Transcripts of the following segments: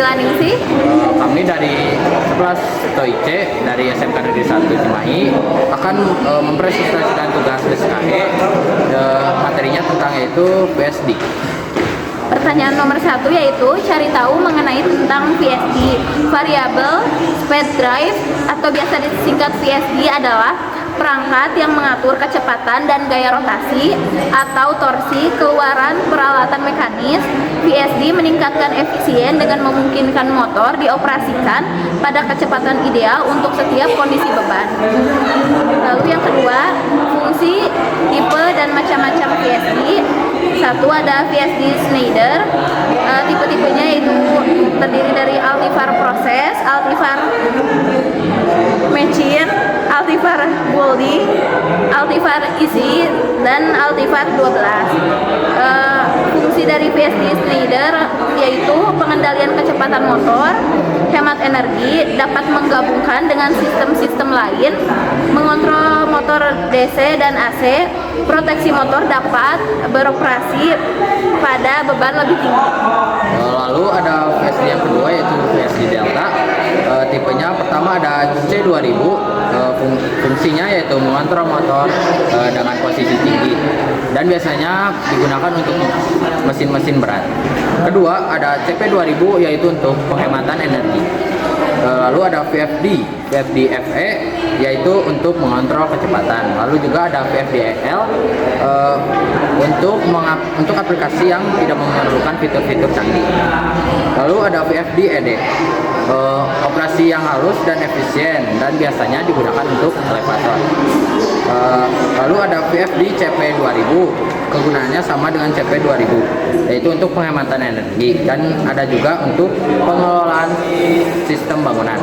Panggilan sih? Kami dari kelas TOIC dari SMK Negeri 1 Cimahi akan mempresentasikan tugas SKE, materinya tentang yaitu PSD. Pertanyaan nomor 1 yaitu cari tahu mengenai tentang VSD. Variable speed drive atau biasa disingkat VSD adalah perangkat yang mengatur kecepatan dan gaya rotasi atau torsi keluaran peralatan mekanis. VSD meningkatkan efisien dengan memungkinkan motor dioperasikan pada kecepatan ideal untuk setiap kondisi beban. Lalu yang kedua, fungsi, tipe, dan macam-macam VSD. Satu ada VSD Schneider, tipe-tipenya itu terdiri dari Altivar Process, Altivar Machine, Altivar Golding, Altivar Easy, dan Altivar 12. Fungsi dari VSD Schneider yaitu pengendalian kecepatan motor, hemat energi, dapat menggabungkan dengan sistem-sistem lain, mengontrol motor DC dan AC, proteksi motor dapat beroperasi pada beban lebih tinggi. Lalu ada VSD yang kedua yaitu VSD Delta. Tipenya pertama ada C2000, fungsinya yaitu mengontrol motor dengan posisi tinggi dan biasanya digunakan untuk mesin-mesin berat. Kedua ada CP2000 yaitu untuk penghematan energi. Lalu ada VFD FE yaitu untuk mengontrol kecepatan. Lalu juga ada VFD-EL untuk aplikasi yang tidak memerlukan fitur-fitur canggih. Lalu ada VFD-ED, operasi yang halus dan efisien dan biasanya digunakan untuk elevator. Lalu ada VFD CP2000, kegunaannya sama dengan CP2000 yaitu untuk penghematan energi dan ada juga untuk pengelolaan sistem bangunan.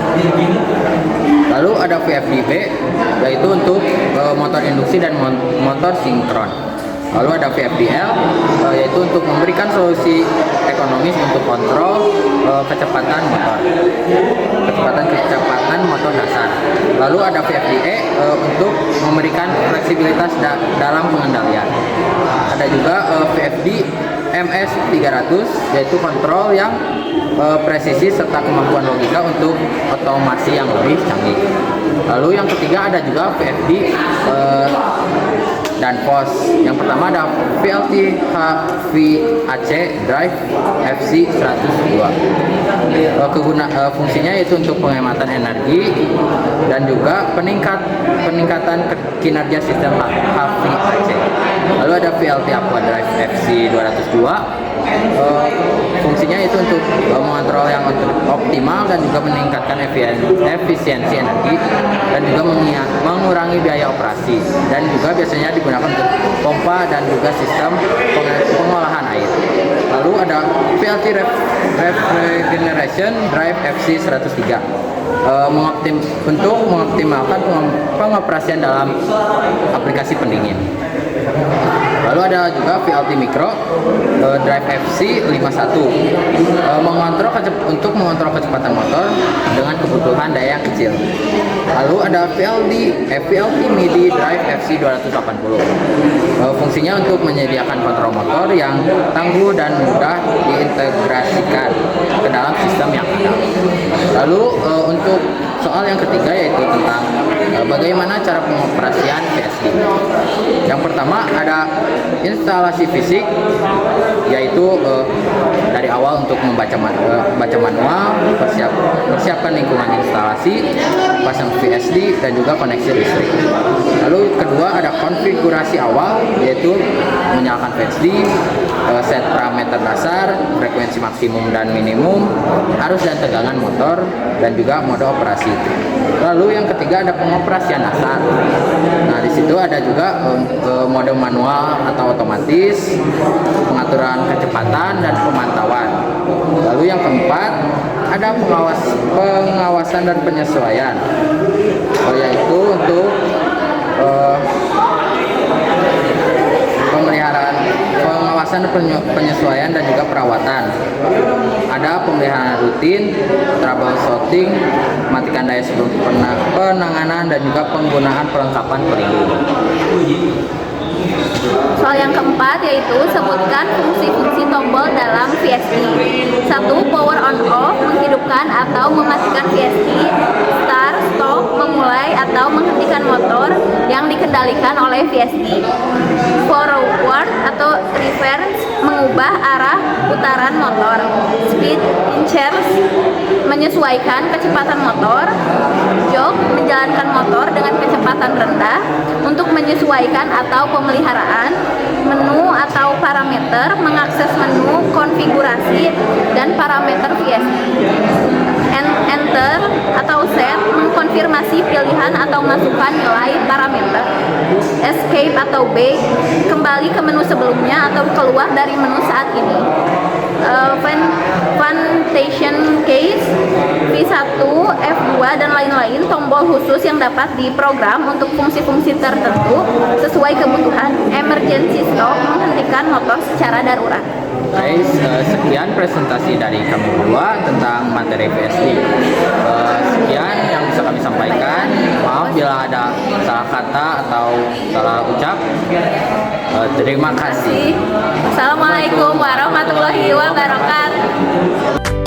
Lalu ada VFD-B yaitu untuk motor induksi dan motor sinkron. Lalu ada VFD-L yaitu untuk memberikan solusi ekonomis untuk kontrol kecepatan motor dasar. Lalu ada VFD-E untuk memberikan fleksibilitas dalam pengendalian. Ada juga VFD MS300 yaitu kontrol yang presisi serta kemampuan logika untuk otomasi yang lebih canggih. Lalu yang ketiga ada juga VFD dan POS. Yang pertama ada VLT HVAC Drive FC102. Fungsinya yaitu untuk penghematan energi dan juga peningkatan kinerja sistem HVAC. Lalu ada VLT Aqua Drive FC202. Fungsinya itu untuk mengontrol yang optimal dan juga meningkatkan efisiensi energi dan juga mengurangi biaya operasi dan juga biasanya digunakan untuk pompa dan juga sistem pengolahan air. Lalu ada VLT Regeneration Drive FC103 untuk mengoptimalkan pengoperasian dalam aplikasi pendingin. Lalu ada juga VLT Micro Drive FC51 untuk mengontrol kecepatan motor dengan kebutuhan daya yang kecil. Lalu ada VLT MIDI Drive FC280. Fungsinya untuk menyediakan kontrol motor yang tangguh dan mudah diintegrasikan ke dalam sistem yang ada. Lalu untuk soal yang ketiga yaitu tentang bagaimana cara pengoperasian VSD. Yang pertama ada instalasi fisik yaitu dari awal untuk membaca manual, persiapkan lingkungan instalasi, pasang VSD dan juga koneksi listrik. Lalu kedua ada konfigurasi awal yaitu menyalakan VSD, set parameter dasar, frekuensi maksimum dan minimum, arus dan tegangan motor dan juga mode operasi. Lalu yang ketiga ada pengoperasian dasar. Nah, di situ ada juga mode manual atau otomatis, pengaturan kecepatan dan pemantauan. Lalu yang keempat ada pengawasan dan penyesuaian, yaitu untuk pengawasan, penyesuaian dan juga perawatan. Ada pemeliharaan rutin, troubleshooting, matikan daya sebelum penanganan dan juga penggunaan perlengkapan pelindung. Soal yang keempat yaitu sebutkan fungsi-fungsi tombol dalam VSD. 1. Power on off, menghidupkan atau mematikan VSD. Start, stop, memulai atau menghentikan motor yang dikendalikan oleh VSD. Forward atau reverse, mengubah arah putaran motor. Speed increase, menyesuaikan kecepatan motor. Jog, menjalankan motor dengan kecepatan rendah untuk menyesuaikan atau pemeliharaan. Menu atau parameter, mengakses menu, konfigurasi, dan parameter VSD. Enter atau set, mengkonfirmasi pilihan atau masukkan nilai parameter. Escape atau back, kembali ke menu sebelumnya atau keluar dari menu saat ini. Fantation case, V1, F2, dan lain-lain, tombol khusus yang dapat diprogram untuk fungsi-fungsi tertentu sesuai kebutuhan. Emergency stop, menghentikan motor secara darurat. Guys, sekian presentasi dari kami berdua tentang materi VSD. Sekian yang bisa kami sampaikan. Maaf bila ada salah kata atau salah ucap. Terima kasih. Assalamualaikum warahmatullahi wabarakatuh.